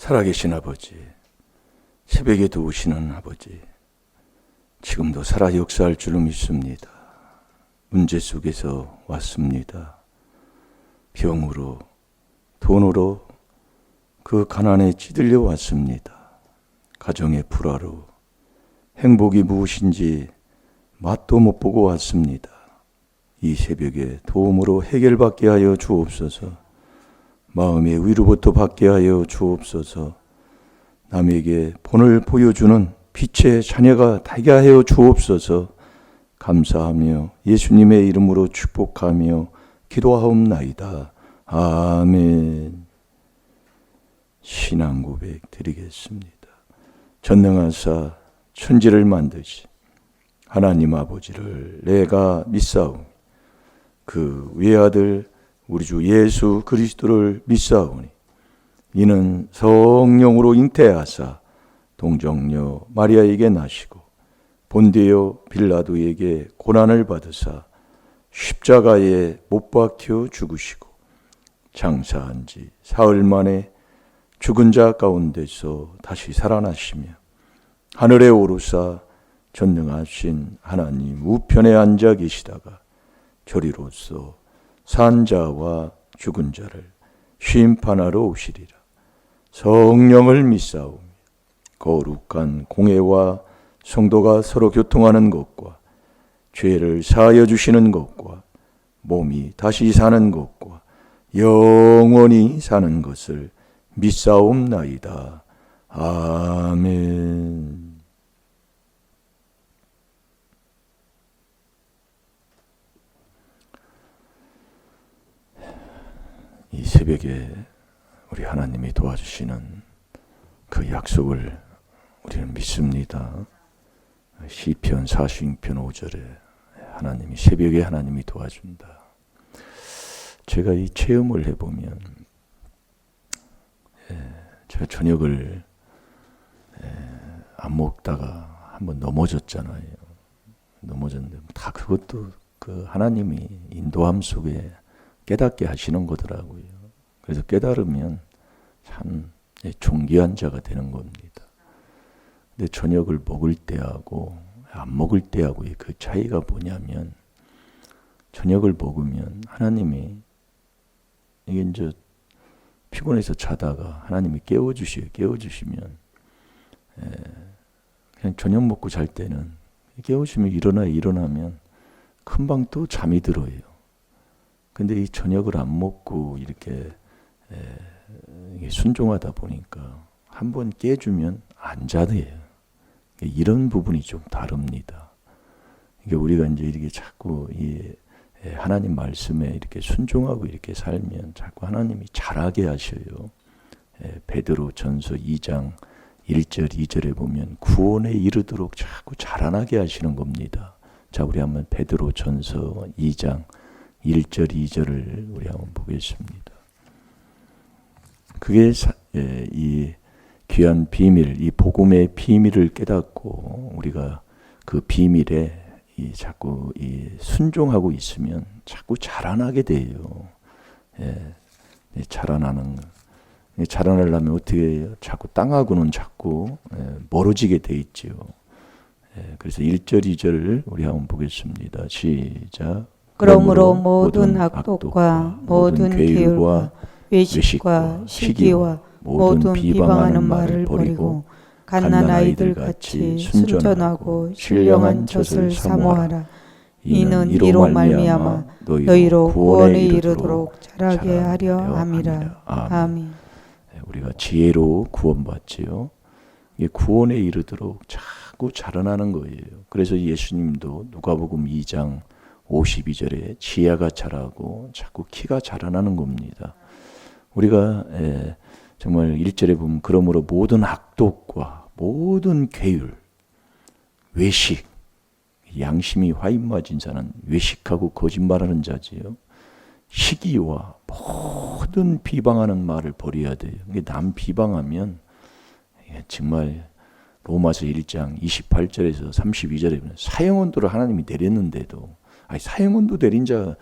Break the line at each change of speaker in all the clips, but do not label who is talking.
살아계신 아버지, 새벽에 도우시는 아버지, 지금도 살아 역사할 줄로 믿습니다. 문제 속에서 왔습니다. 병으로, 돈으로 그 가난에 찌들려 왔습니다. 가정의 불화로 행복이 무엇인지 맛도 못 보고 왔습니다. 이 새벽에 도움으로 해결받게 하여 주옵소서. 마음의 위로부터 받게 하여 주옵소서. 남에게 본을 보여주는 빛의 자녀가 되게 하여 주옵소서. 감사하며 예수님의 이름으로 축복하며 기도하옵나이다. 아멘. 신앙 고백 드리겠습니다. 전능하사 천지를 만드신 하나님 아버지를 내가 믿사오니 그 외아들 우리 주 예수 그리스도를 믿사오니 이는 성령으로 잉태하사 동정녀 마리아에게 나시고 본디오 빌라도에게 고난을 받으사 십자가에 못 박혀 죽으시고 장사한 지 사흘 만에 죽은 자 가운데서 다시 살아나시며 하늘에 오르사 전능하신 하나님 우편에 앉아 계시다가 저리로서 산 자와 죽은 자를 심판하러 오시리라. 성령을 믿사오며 거룩한 공회와 성도가 서로 교통하는 것과 죄를 사하여 주시는 것과 몸이 다시 사는 것과 영원히 사는 것을 믿사옵나이다. 아멘. 이 새벽에 우리 하나님이 도와주시는 그 약속을 우리는 믿습니다. 시편 46편 5절에 하나님이 새벽에 하나님이 도와준다. 제가 이 체험을 해보면 제가 저녁을 안 먹다가 한번 넘어졌잖아요. 넘어졌는데 다 그것도 그 하나님이 인도함 속에 깨닫게 하시는 거더라고요. 그래서 깨달으면 참 존귀한 자가 되는 겁니다. 근데 저녁을 먹을 때하고 안 먹을 때하고의 그 차이가 뭐냐면 저녁을 먹으면 하나님이 이게 이제 피곤해서 자다가 하나님이 깨워주시면 그냥 저녁 먹고 잘 때는 깨우시면 일어나면 금방 또 잠이 들어요. 근데 이 저녁을 안 먹고 이렇게 순종하다 보니까 한번 깨주면 안 자대요. 이런 부분이 좀 다릅니다. 이게 우리가 이제 이렇게 자꾸 이 하나님 말씀에 이렇게 순종하고 이렇게 살면 자꾸 하나님이 잘하게 하셔요. 베드로 전서 2장 1절 2절에 보면 구원에 이르도록 자꾸 자라나게 하시는 겁니다. 자, 우리 한번 베드로 전서 2장 1절 2절을 우리 한번 보겠습니다. 그게 이 귀한 비밀, 이 복음의 비밀을 깨닫고 우리가 그 비밀에 자꾸 순종하고 있으면 자꾸 자라나게 돼요. 자라나려면 어떻게 해요? 자꾸 땅하고는 자꾸 멀어지게 돼 있죠. 그래서 1절 2절을 우리 한번 보겠습니다. 시작.
그러므로 모든 악독과 모든 계율과 외식과 시기와 모든 비방하는 말을 버리고 갓난 아이들 같이 순전하고 신령한 젖을 사모하라. 이는 이로 말미암아 너희로 구원에 이르도록 자라게 하려 함이라. 아멘.
우리가 지혜로 구원받지요. 이게 구원에 이르도록 자꾸 자라나는 거예요. 그래서 예수님도 누가복음 2장 52절에 지혜가 자라고 자꾸 키가 자라나는 겁니다. 우리가 정말 1절에 보면 그러므로 모든 악독과 모든 계율, 외식, 양심이 화인맞은 자는 외식하고 거짓말하는 자지요. 시기와 모든 비방하는 말을 버려야 돼요. 남 비방하면 정말 로마서 1장 28절에서 32절에 보면 사형언도를 하나님이 내렸는데도 사형언도 내린 자를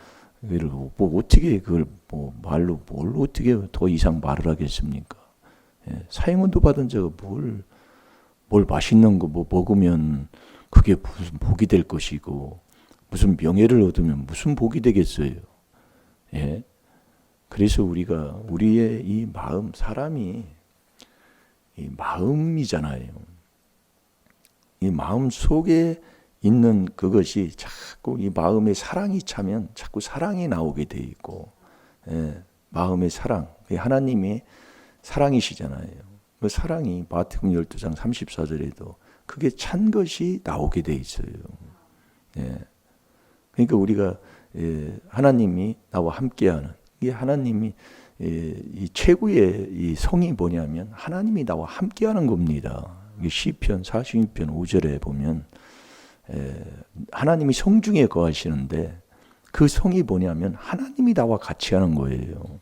뭐 어떻게 그걸 뭐 말로 뭘 어떻게 더 이상 말을 하겠습니까? 사형원도 받은 자가 뭘 맛있는 거 뭐 먹으면 그게 무슨 복이 될 것이고 무슨 명예를 얻으면 무슨 복이 되겠어요. 예. 그래서 우리의 이 마음, 사람이 이 마음이잖아요. 이 마음 속에 있는 그것이 자꾸 이 마음에 사랑이 차면 자꾸 사랑이 나오게 돼 있고, 마음의 사랑, 하나님이 사랑이시잖아요. 그 사랑이 마태복음 12장 34절에도 그게 찬 것이 나오게 돼 있어요. 그러니까 우리가 하나님이 나와 함께하는, 이 하나님이 이 최고의 이 성이 뭐냐면 하나님이 나와 함께하는 겁니다. 시편 46편 5절에 보면 하나님이 성중에 거하시는데 그 성이 뭐냐면 하나님이 나와 같이 하는 거예요.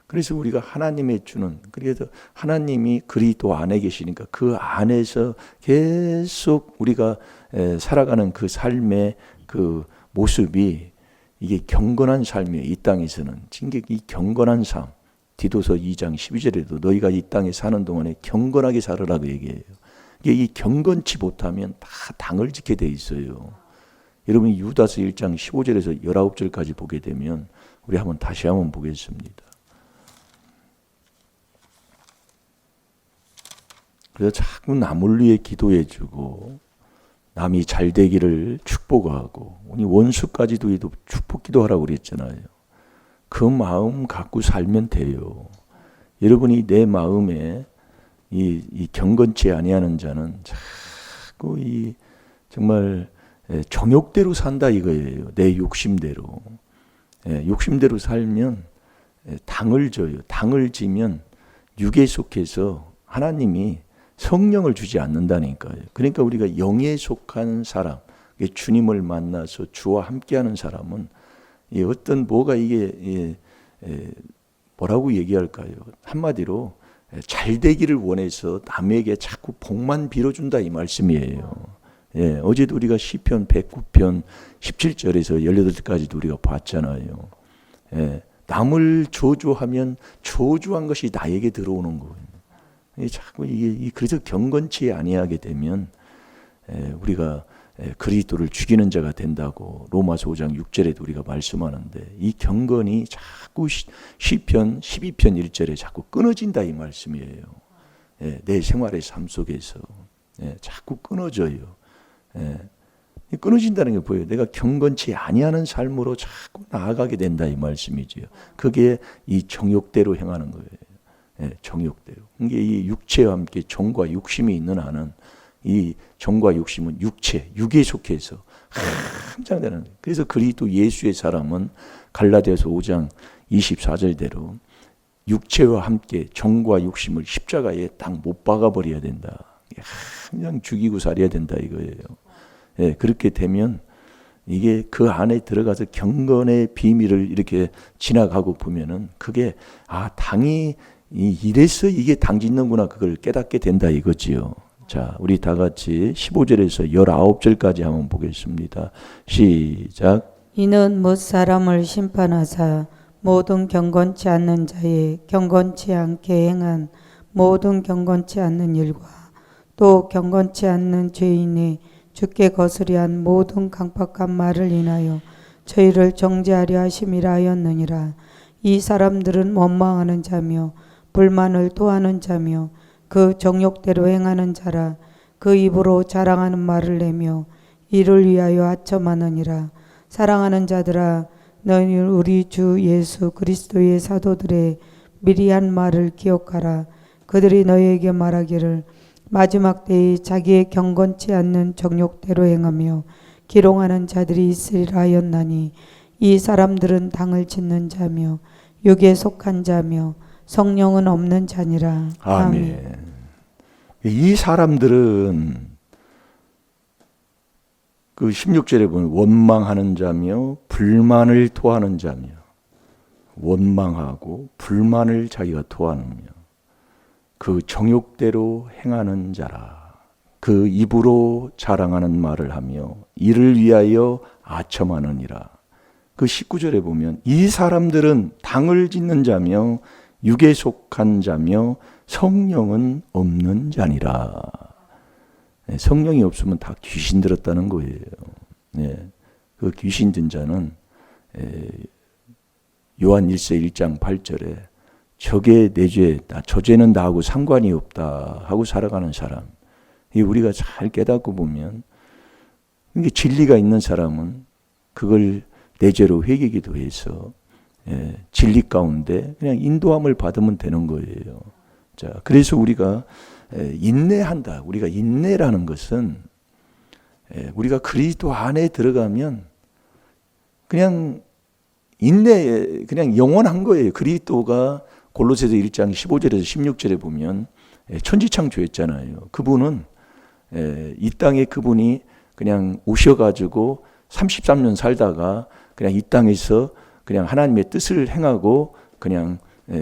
그래서 우리가 하나님의 주는, 그래서 하나님이 그리스도 안에 계시니까 그 안에서 계속 우리가 살아가는 그 삶의 그 모습이 이게 경건한 삶이에요. 이 땅에서는 이 경건한 삶, 디도서 2장 12절에도 너희가 이 땅에 사는 동안에 경건하게 살으라고 얘기해요. 이 경건치 못하면 다 당을 짓게 돼 있어요. 여러분 유다서 1장 15절에서 19절까지 보게 되면 우리 다시 한번 보겠습니다. 그래서 자꾸 남을 위해 기도해주고 남이 잘 되기를 축복하고 우리 원수까지도 축복 기도하라고 그랬잖아요. 그 마음 갖고 살면 돼요. 여러분이 내 마음에 이 경건치 아니하는 자는 자꾸 정말 정욕대로 산다 이거예요. 내 욕심대로. 욕심대로 살면 당을 져요. 당을 지면 육에 속해서 하나님이 성령을 주지 않는다니까요. 그러니까 우리가 영에 속한 사람, 주님을 만나서 주와 함께하는 사람은 어떤 뭐가 이게 뭐라고 얘기할까요? 한마디로 잘 되기를 원해서 남에게 자꾸 복만 빌어준다 이 말씀이에요. 어제도 우리가 시편 109편 17절에서 18절까지도 우리가 봤잖아요. 남을 저주하면 저주한 것이 나에게 들어오는 거예요. 자꾸 그래서 경건치 아니하게 되면 우리가 그리스도를 죽이는 자가 된다고 로마서 5장 6절에도 우리가 말씀하는데 이 경건이 자꾸 시편 12편 1절에 자꾸 끊어진다 이 말씀이에요. 내 생활의 삶 속에서 자꾸 끊어져요. 끊어진다는 게 보여요. 내가 경건치 아니하는 삶으로 자꾸 나아가게 된다 이 말씀이지요. 그게 이 정욕대로 행하는 거예요. 정욕대로. 이게 이 육체와 함께 정과 욕심이 있는 한은 이 정과 욕심은 육에 속해서 항상 되는 거예요. 그래서 그리스도 예수의 사람은 갈라디아서 5장 24절대로 육체와 함께 정과 욕심을 십자가에 딱 못 박아버려야 된다. 그냥 죽이고 살아야 된다 이거예요. 그렇게 되면 이게 그 안에 들어가서 경건의 비밀을 이렇게 지나가고 보면은 그게 당이 이래서 이게 당 짓는구나 그걸 깨닫게 된다 이거지요. 자, 우리 다 같이 15절에서 19절까지 한번 보겠습니다. 시작.
이는 못 사람을 심판하사 모든 경건치 않는 자의 경건치 않게 행한 모든 경건치 않는 일과 또 경건치 않는 죄인의 주께 거스리한 모든 강팍한 말을 인하여 저희를 정죄하려 하심이라 하였느니라. 이 사람들은 원망하는 자며 불만을 토하는 자며 그 정욕대로 행하는 자라. 그 입으로 자랑하는 말을 내며 이를 위하여 하첨하느니라. 사랑하는 자들아, 너희는 우리 주 예수 그리스도의 사도들의 미리 한 말을 기억하라. 그들이 너희에게 말하기를 마지막 때에 자기의 경건치 않는 정욕대로 행하며 기롱하는 자들이 있으리라 하였나니 이 사람들은 당을 짓는 자며 육에 속한 자며 성령은 없는 자니라.
아멘. 이 사람들은 그 16절에 보면 원망하는 자며 불만을 토하는 자며 원망하고 불만을 자기가 토하며 그 정욕대로 행하는 자라. 그 입으로 자랑하는 말을 하며 이를 위하여 아첨하느니라. 그 19절에 보면 이 사람들은 당을 짓는 자며 육에 속한 자며 성령은 없는 자니라. 성령이 없으면 다 귀신 들었다는 거예요. 그 귀신 든 자는 요한 1서 1장 8절에 저게 내 죄, 저 죄는 나하고 상관이 없다 하고 살아가는 사람. 우리가 잘 깨닫고 보면 이게 진리가 있는 사람은 그걸 내 죄로 회개기도해서 진리 가운데 그냥 인도함을 받으면 되는 거예요. 자, 그래서 우리가 인내한다. 우리가 인내라는 것은 우리가 그리스도 안에 들어가면 그냥 인내, 그냥 영원한 거예요. 그리스도가 골로새서 1장 15절에서 16절에 보면 천지창조했잖아요. 그분은 이 땅에 그분이 그냥 오셔가지고 33년 살다가 그냥 이 땅에서 그냥 하나님의 뜻을 행하고 그냥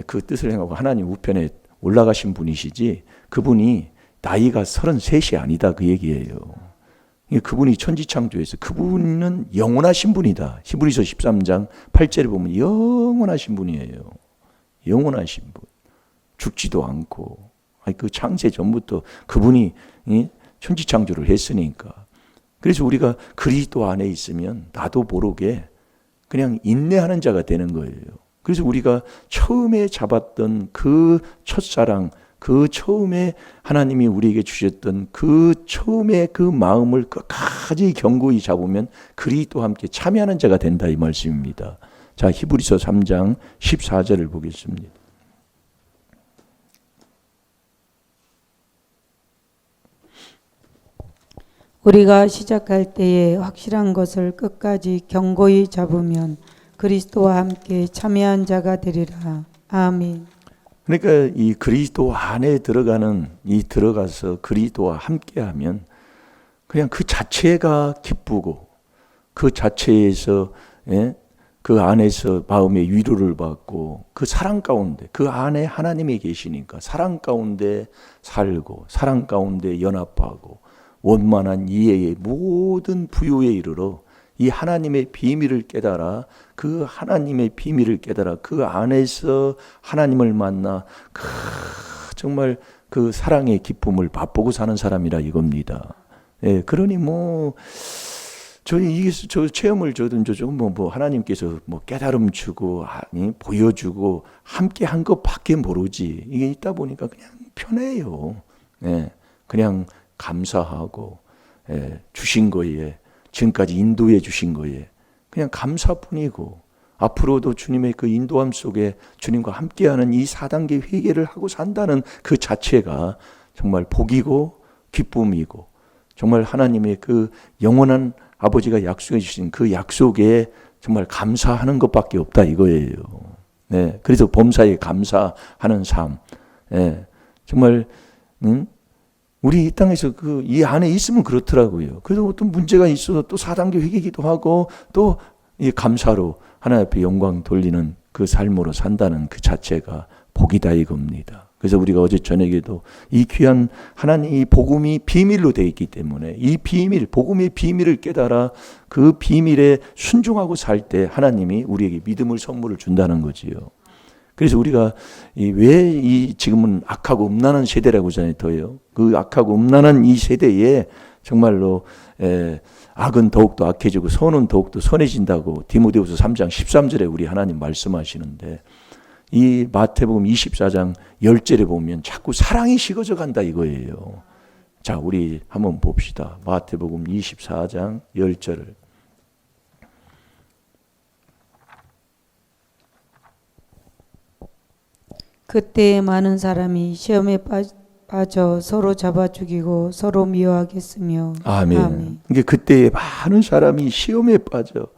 그 뜻을 행하고 하나님 우편에 올라가신 분이시지, 그분이 나이가 33이 아니다 그 얘기예요. 그분이 천지창조에서 그분은 영원하신 분이다. 히브리서 13장 8절에 보면 영원하신 분이에요. 영원하신 분. 죽지도 않고. 그 창세 전부터 그분이 천지창조를 했으니까. 그래서 우리가 그리스도 안에 있으면 나도 모르게 그냥 인내하는 자가 되는 거예요. 그래서 우리가 처음에 잡았던 그 첫사랑, 그 처음에 하나님이 우리에게 주셨던 그 처음에 그 마음을 끝까지 견고히 잡으면 그리스도와 함께 참여하는 자가 된다 이 말씀입니다. 자, 히브리서 3장 14절을 보겠습니다.
우리가 시작할 때에 확실한 것을 끝까지 견고히 잡으면 그리스도와 함께 참여한 자가 되리라. 아멘.
그러니까 이 그리스도 안에 들어가서 그리스도와 함께하면 그냥 그 자체가 기쁘고 그 자체에서 그 안에서 마음의 위로를 받고 그 사랑 가운데 그 안에 하나님이 계시니까 사랑 가운데 살고 사랑 가운데 연합하고 원만한 이해의 모든 부요에 이르러 이 하나님의 비밀을 깨달아 그 하나님의 비밀을 깨달아 그 안에서 하나님을 만나 정말 그 사랑의 기쁨을 맛보고 사는 사람이라 이겁니다. 그러니 저 체험을 저든 하나님께서 깨달음 주고 보여주고 함께 한 것밖에 모르지. 이게 있다 보니까 그냥 편해요. 그냥 감사하고 주신 거에 지금까지 인도해 주신 거에 그냥 감사뿐이고 앞으로도 주님의 그 인도함 속에 주님과 함께하는 이 4단계 회개를 하고 산다는 그 자체가 정말 복이고 기쁨이고 정말 하나님의 그 영원한 아버지가 약속해 주신 그 약속에 정말 감사하는 것밖에 없다 이거예요. 그래서 범사에 감사하는 삶. 정말 우리 이 땅에서 이 안에 있으면 그렇더라고요. 그래서 어떤 문제가 있어서 또 4단계 회개기도 하고 또 이 감사로 하나님 앞에 영광 돌리는 그 삶으로 산다는 그 자체가 복이다 이겁니다. 그래서 우리가 어제 저녁에도 이 귀한 하나님 이 복음이 비밀로 되어 있기 때문에 이 비밀, 복음의 비밀을 깨달아 그 비밀에 순종하고 살 때 하나님이 우리에게 믿음을 선물을 준다는 거지요. 그래서 우리가 왜 지금은 악하고 음란한 세대라고 하잖아요. 더요. 그 악하고 음란한 이 세대에 정말로 악은 더욱더 악해지고 선은 더욱더 선해진다고 디모데후서 3장 13절에 우리 하나님 말씀하시는데 이 마태복음 24장 10절에 보면 자꾸 사랑이 식어져 간다 이거예요. 자, 우리 한번 봅시다. 마태복음 24장 10절을.
그때 많은 사람이 시험에 빠져 서로 잡아 죽이고 서로 미워하겠으며.
아멘. 그러니까 그때 많은 사람이 시험에 빠져.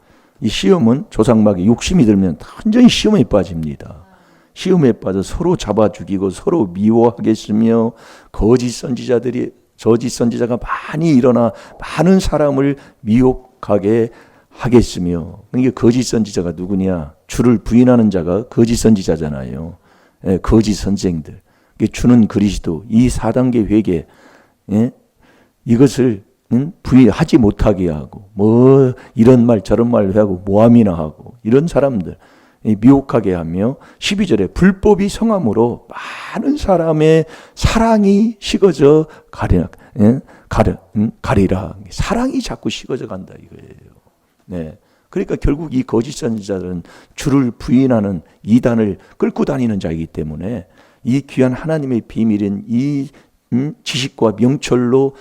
이 시험은 조상마귀 욕심이 들면 완전히 시험에 빠집니다. 시험에 빠져 서로 잡아 죽이고 서로 미워하겠으며 거짓 선지자가 많이 일어나 많은 사람을 미혹하게 하겠으며. 그러니까 거짓 선지자가 누구냐? 주를 부인하는 자가 거짓 선지자잖아요. 거짓 선생들. 주는 그리스도 이 4단계 회개 이것을 부인하지 못하게 하고 이런 말 저런 말 하고 모함이나 하고 이런 사람들 미혹하게 하며 12절에 불법이 성함으로 많은 사람의 사랑이 식어져 가리라. 사랑이 자꾸 식어져 간다 이거예요. 네. 그러니까 결국 이 거짓 선지자들은 주를 부인하는 이단을 끌고 다니는 자이기 때문에 이 귀한 하나님의 비밀인 이 지식과 명철로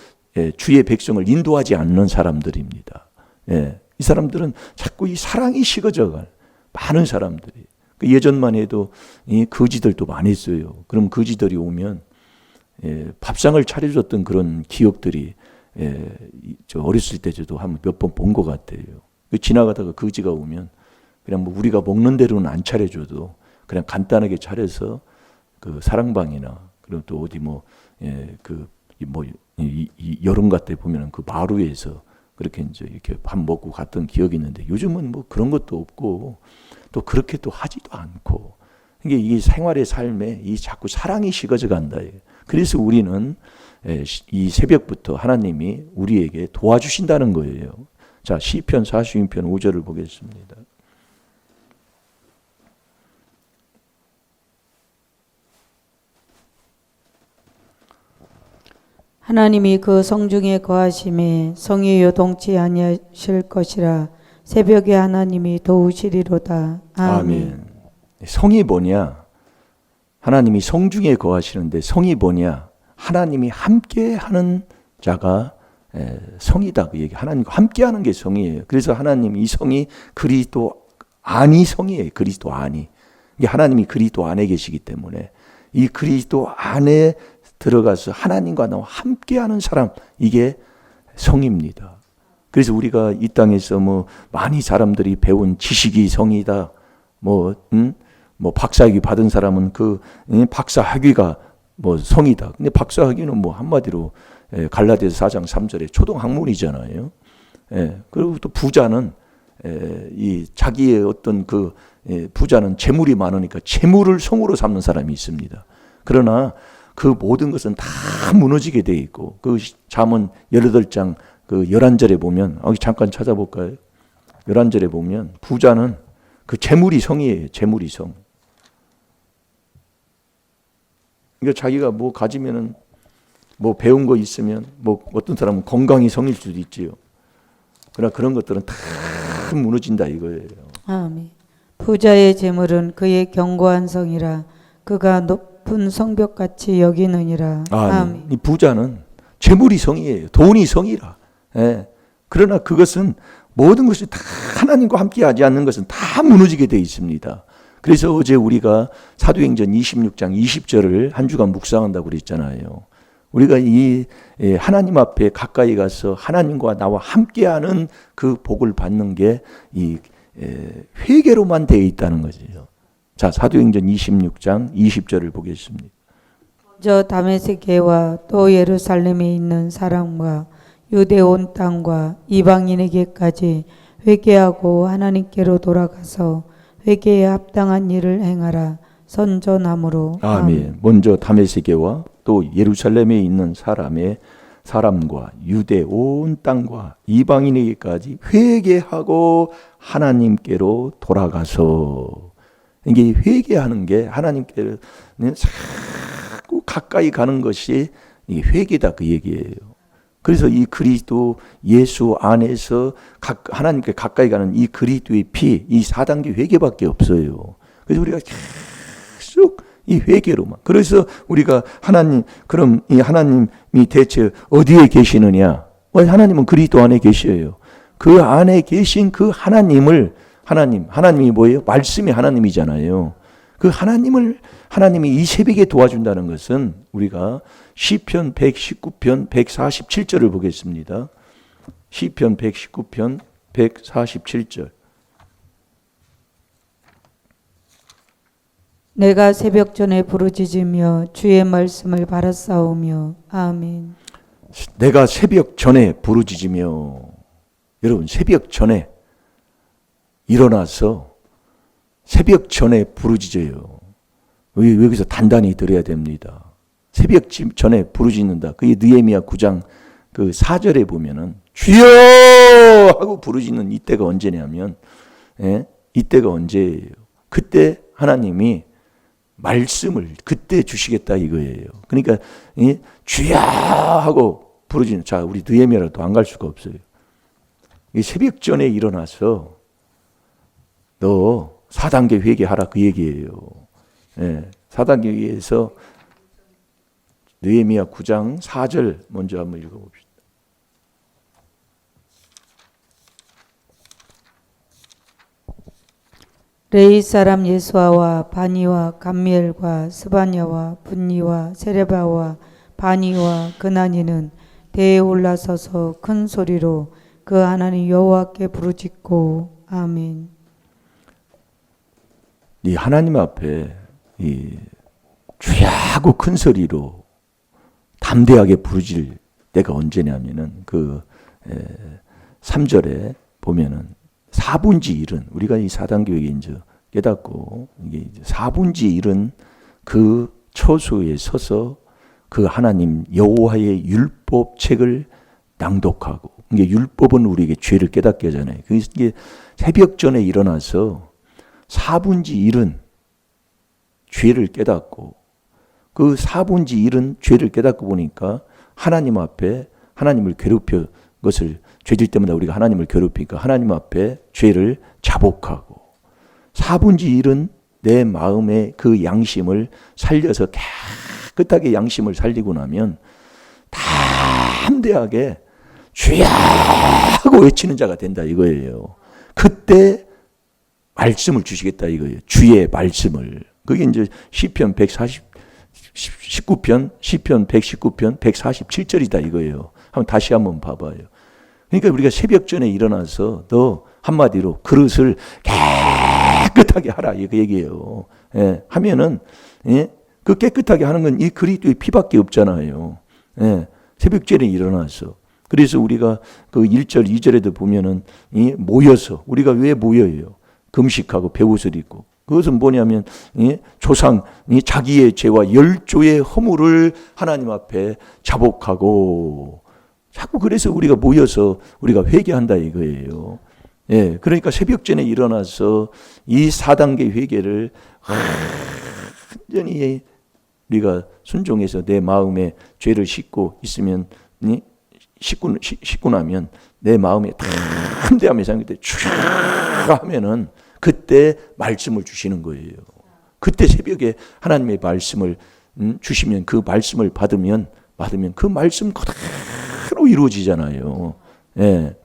주의 백성을 인도하지 않는 사람들입니다. 이 사람들은 자꾸 이 사랑이 식어져가 많은 사람들이. 예전만 해도 이 거지들도 많았어요. 그럼 거지들이 오면 밥상을 차려줬던 그런 기억들이 저 어렸을 때 저도 한 몇 번 본 것 같아요. 지나가다가 거지가 오면 그냥 뭐 우리가 먹는 대로는 안 차려줘도 그냥 간단하게 차려서 그 사랑방이나 그리고 또 어디 여름 같을 때 보면 그 마루에서 그렇게 이제 이렇게 밥 먹고 갔던 기억이 있는데 요즘은 뭐 그런 것도 없고 또 그렇게 또 하지도 않고 이게 생활의 삶에 이 자꾸 사랑이 식어져 간다. 그래서 우리는 이 새벽부터 하나님이 우리에게 도와주신다는 거예요. 자, 시편 46편 5절을 보겠습니다.
하나님이 그 성중에 거하심에 성이 요동치 아니하실 것이라. 새벽에 하나님이 도우시리로다. 아멘.
성이 뭐냐? 하나님이 성중에 거하시는데 성이 뭐냐? 하나님이 함께하는 자가 성이다 그 얘기. 하나님과 함께하는 게 성이에요. 그래서 하나님 이 성이 그리스도 안이 성이에요. 그리스도 안이. 이게 하나님이 그리스도 안에 계시기 때문에 이 그리스도 안에 들어가서 하나님과 나와 함께하는 사람, 이게 성입니다. 그래서 우리가 이 땅에서 뭐 많이 사람들이 배운 지식이 성이다. 뭐 박사학위 받은 사람은 그 박사학위가 뭐 성이다. 근데 박사학위는 뭐 한마디로 갈라디아서 4장 3절에 초등 학문이잖아요. 그리고 또 부자는 이 자기의 어떤 그 부자는 재물이 많으니까 재물을 성으로 삼는 사람이 있습니다. 그러나 그 모든 것은 다 무너지게 돼 있고 그 잠언 18장 그 11절에 보면 잠깐 찾아볼까요? 11절에 보면 부자는 그 재물이 성이에요. 재물이 성. 그러니까 자기가 뭐 가지면은 뭐 배운 거 있으면 뭐 어떤 사람은 건강이 성일 수도 있지요. 그러나 그런 것들은 다 무너진다 이거예요.
아멘. 부자의 재물은 그의 견고한 성이라. 그가 높은 성벽같이 여기느니라. 아멘.
이 부자는 재물이 성이에요. 돈이 성이라. 그러나 그것은 모든 것이 다 하나님과 함께하지 않는 것은 다 무너지게 되어 있습니다. 그래서 어제 우리가 사도행전 26장 20절을 한 주간 묵상한다고 그랬잖아요. 우리가 이 하나님 앞에 가까이 가서 하나님과 나와 함께하는 그 복을 받는 게 이 회개로만 되어 있다는 거죠. 자, 사도행전 26장 20절을 보겠습니다.
저 다메섹에와 또 예루살렘에 있는 사람과 유대 온 땅과 이방인에게까지 회개하고 하나님께로 돌아가서 회개에 합당한 일을 행하라. 선전함으로.
아멘. 먼저 다메섹에와 또 예루살렘에 있는 사람과 유대 온 땅과 이방인에게까지 회개하고 하나님께로 돌아가서, 이게 회개하는 게 하나님께로 자꾸 가까이 가는 것이 회개다 그 얘기예요. 그래서 이 그리스도 예수 안에서 하나님께 가까이 가는 이 그리스도의 피, 이 4단계 회개밖에 없어요. 그래서 우리가 계속 이 회개로만. 그래서 우리가 그럼 이 하나님이 대체 어디에 계시느냐? 하나님은 그리스도 안에 계셔요. 그 안에 계신 그 하나님이 뭐예요? 말씀이 하나님이잖아요. 그 하나님이 이 새벽에 도와준다는 것은 우리가 시편 119편 147절을 보겠습니다. 시편 119편 147절.
내가 새벽 전에 부르짖으며 주의 말씀을 바라싸우며. 아멘.
내가 새벽 전에 부르짖으며. 여러분, 새벽 전에 일어나서 새벽 전에 부르짖어요. 여기서 단단히 들어야 됩니다. 새벽 전에 부르짖는다. 그게 느헤미야 9장 그 4절에 보면은 주여 하고 부르짖는 이때가 언제냐면, 이때가 언제예요? 그때 하나님이 말씀을 그때 주시겠다 이거예요. 그러니까 주야 하고 부르짖는, 자 우리 느헤미야라도 안 갈 수가 없어요. 이 새벽 전에 일어나서 너 4단계 회개하라 그 얘기예요. 예, 4단계 회개에서 느헤미야 9장 4절 먼저 한번 읽어봅시다.
레이 사람 예수아와 바니와 감미엘과 스바냐와 분니와 세레바와 바니와 그나니는 대에 올라서서 큰 소리로 그 하나님 여호와께 부르짖고 아멘.
이 하나님 앞에 이 주야 하고 큰 소리로 담대하게 부르질 때가 언제냐면은 그 3절에 보면은 4분지 1은 우리가 이 4단계 회개 이제 깨닫고 이게 4분지 1은 그 처소에 서서 그 하나님 여호와의 율법 책을 낭독하고, 이게 율법은 우리에게 죄를 깨닫게 하잖아요. 이게 새벽 전에 일어나서 4분지 1은 죄를 깨닫고, 그 4분지 1은 죄를 깨닫고 보니까 하나님 앞에 하나님을 괴롭혀 것을, 죄질 때마다 우리가 하나님을 괴롭히니까 하나님 앞에 죄를 자복하고, 4분지 1은 내 마음의 그 양심을 살려서 깨끗하게 양심을 살리고 나면 담대하게 주야 하고 외치는 자가 된다 이거예요. 그때 말씀을 주시겠다 이거예요. 주의 말씀을. 그게 이제 시편 19편 147절이다 이거예요. 다시 한번 봐봐요. 그러니까 우리가 새벽 전에 일어나서 너 한마디로 그릇을 깨끗하게 하라 이거 얘기예요. 예, 하면은 그 깨끗하게 하는 건 이 그리스도의 피밖에 없잖아요. 예, 새벽 전에 일어나서. 그래서 우리가 그 1절 2절에도 보면은 모여서, 우리가 왜 모여요? 금식하고 베옷을 입고. 그것은 뭐냐면 조상 자기의 죄와 열조의 허물을 하나님 앞에 자복하고, 자꾸 그래서 우리가 모여서 우리가 회개한다 이거예요. 예, 그러니까 새벽 전에 일어나서 이 4단계 회개를 완전히 우리가 순종해서 내 마음에 죄를 씻고 있으면, 씻고 나면 내 마음에 담대함이 생길 때 촤 하면은 그때 말씀을 주시는 거예요. 그때 새벽에 하나님의 말씀을 주시면, 그 말씀을 받으면 그 말씀 그대로 이루어지잖아요. 예.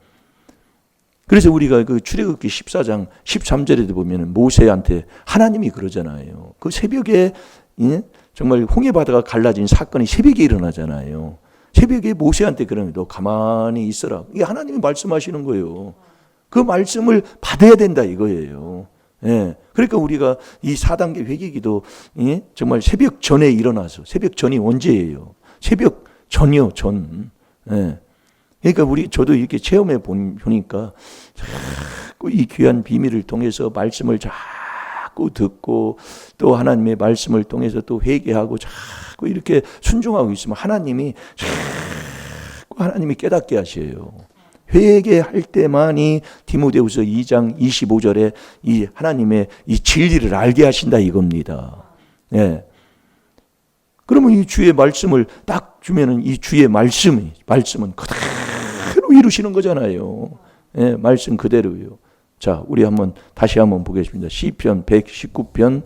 그래서 우리가 그 출애굽기 14장 13절에도 보면 모세한테 하나님이 그러잖아요. 그 새벽에 정말 홍해 바다가 갈라진 사건이 새벽에 일어나잖아요. 새벽에 모세한테 그러면 너 가만히 있어라. 이게 하나님이 말씀하시는 거예요. 그 말씀을 받아야 된다 이거예요. 예. 그러니까 우리가 이 4단계 회개기도 정말 새벽 전에 일어나서, 새벽 전이 언제예요? 새벽 전이요, 전. 예. 그러니까 저도 이렇게 체험해 보니까 자꾸 이 귀한 비밀을 통해서 말씀을 자꾸 듣고, 또 하나님의 말씀을 통해서 또 회개하고 자꾸 이렇게 순종하고 있으면 하나님이 깨닫게 하셔요. 회개할 때만이 디모데후서 2장 25절에 이 하나님의 이 진리를 알게 하신다 이겁니다. 예. 그러면 이 주의 말씀을 딱 주면은 이 주의 말씀은 그대로 이루시는 거잖아요. 예, 말씀 그대로요. 자, 우리 다시 한번 보겠습니다. 시편 119편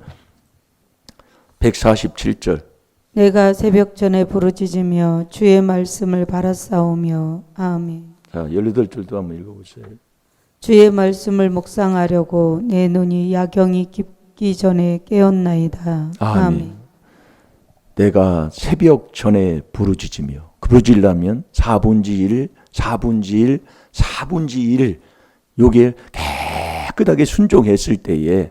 147절.
내가 새벽 전에 부르짖으며 주의 말씀을 바라싸우며 아멘.
자, 18절도 한번 읽어보세요.
주의 말씀을 묵상하려고 내 눈이 야경이 깊기 전에 깨었나이다. 아멘.
내가 새벽 전에 부르짖으려면 4분지 1 요게 깨끗하게 순종했을 때에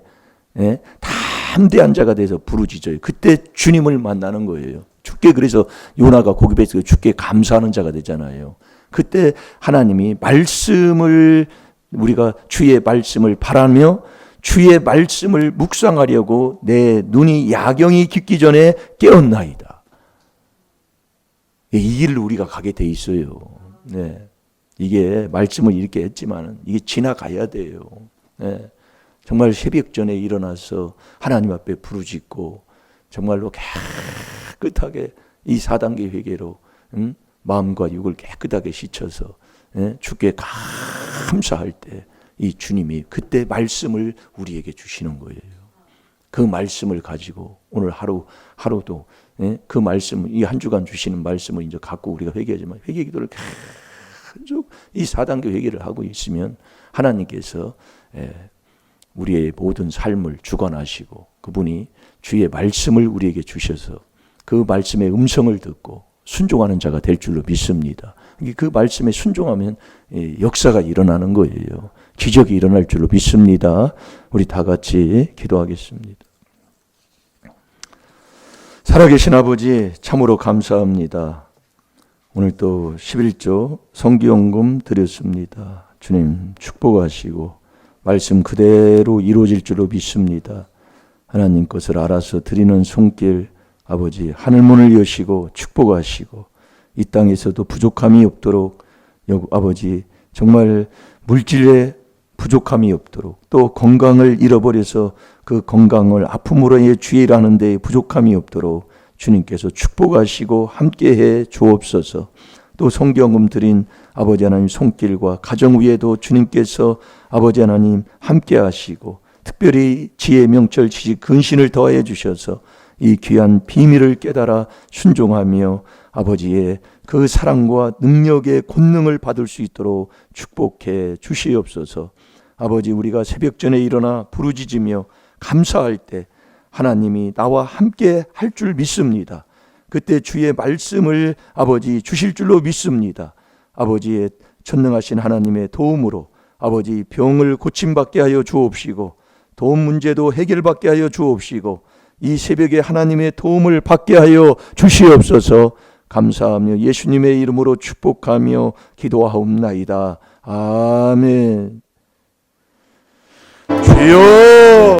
담대한 자가 돼서 부르짖어요. 그때 주님을 만나는 거예요. 주께, 그래서 요나가 고기배에서 주께 감사하는 자가 되잖아요. 그때 하나님이 우리가 주의 말씀을 바라며 주의 말씀을 묵상하려고 내 눈이 야경이 깊기 전에 깨었나이다. 이 길을 우리가 가게 돼 있어요. 네. 이게 말씀을 이렇게 했지만 이게 지나가야 돼요. 네. 정말 새벽 전에 일어나서 하나님 앞에 부르짖고 정말로 깨끗하게 이 4단계 회개로 마음과 육을 깨끗하게 씻어서 주께 감사할 때 이 주님이 그때 말씀을 우리에게 주시는 거예요. 그 말씀을 가지고 오늘 하루도 그 말씀, 이 한 주간 주시는 말씀을 이제 갖고 우리가 회개하지만 회개 기도를 계속 이 4단계 회개를 하고 있으면 하나님께서 우리의 모든 삶을 주관하시고 그분이 주의 말씀을 우리에게 주셔서 그 말씀의 음성을 듣고 순종하는 자가 될 줄로 믿습니다. 그 말씀에 순종하면 역사가 일어나는 거예요. 기적이 일어날 줄로 믿습니다. 우리 다 같이 기도하겠습니다. 살아계신 아버지 참으로 감사합니다. 오늘 또 11조 성기용금 드렸습니다. 주님 축복하시고 말씀 그대로 이루어질 줄로 믿습니다. 하나님 것을 알아서 드리는 손길 아버지 하늘문을 여시고 축복하시고 이 땅에서도 부족함이 없도록 아버지 정말 물질에 부족함이 없도록 또 건강을 잃어버려서 그 건강을 아픔으로 주의하는 데에 부족함이 없도록 주님께서 축복하시고 함께해 주옵소서. 또 성경금 드린 아버지 하나님 손길과 가정 위에도 주님께서 아버지 하나님 함께 하시고 특별히 지혜 명철 지식 근신을 더해 주셔서 이 귀한 비밀을 깨달아 순종하며 아버지의 그 사랑과 능력의 권능을 받을 수 있도록 축복해 주시옵소서. 아버지 우리가 새벽 전에 일어나 부르짖으며 감사할 때 하나님이 나와 함께 할 줄 믿습니다. 그때 주의 말씀을 아버지 주실 줄로 믿습니다. 아버지의 전능하신 하나님의 도움으로 아버지 병을 고침받게 하여 주옵시고 돈 문제도 해결받게 하여 주옵시고 이 새벽에 하나님의 도움을 받게 하여 주시옵소서. 감사하며 예수님의 이름으로 축복하며 기도하옵나이다. 아멘. 주여